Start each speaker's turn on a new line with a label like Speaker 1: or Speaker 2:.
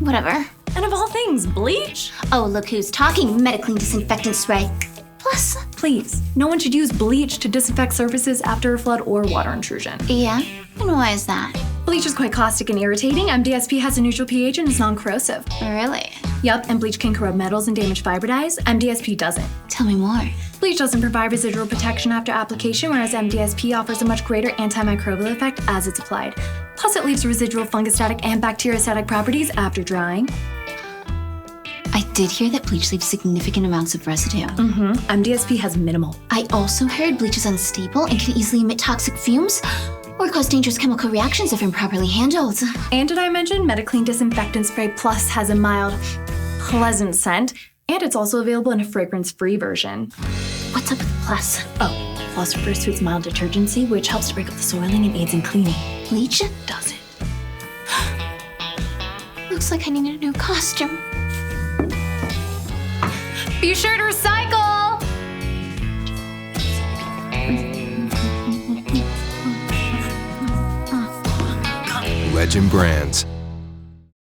Speaker 1: Whatever.
Speaker 2: And of all things, bleach?
Speaker 1: Oh, look who's talking. Mediclean Disinfectant Spray Plus.
Speaker 2: Please, no one should use bleach to disinfect surfaces after a flood or water intrusion.
Speaker 1: Yeah? And why is that?
Speaker 2: Bleach is quite caustic and irritating. MDSP has a neutral pH and is non-corrosive.
Speaker 1: Really?
Speaker 2: Yup, and bleach can corrode metals and damage fiber dyes. MDSP doesn't.
Speaker 1: Tell me more.
Speaker 2: Bleach doesn't provide residual protection after application, whereas MDSP offers a much greater antimicrobial effect as it's applied. Plus, it leaves residual fungistatic and bacteriostatic properties after drying.
Speaker 1: I did hear that bleach leaves significant amounts of residue.
Speaker 2: MDSP has minimal.
Speaker 1: I also heard bleach is unstable and can easily emit toxic fumes or cause dangerous chemical reactions if improperly handled.
Speaker 2: And did I mention Mediclean Disinfectant Spray Plus has a mild, pleasant scent, and it's also available in a fragrance-free version.
Speaker 1: What's up with Plus?
Speaker 2: Oh, Plus refers to its mild detergency, which helps to break up the soiling and aids in cleaning.
Speaker 1: Bleach?
Speaker 2: Does it?
Speaker 1: Looks like I need a new costume.
Speaker 2: Be sure to recycle!
Speaker 3: Legend Brands.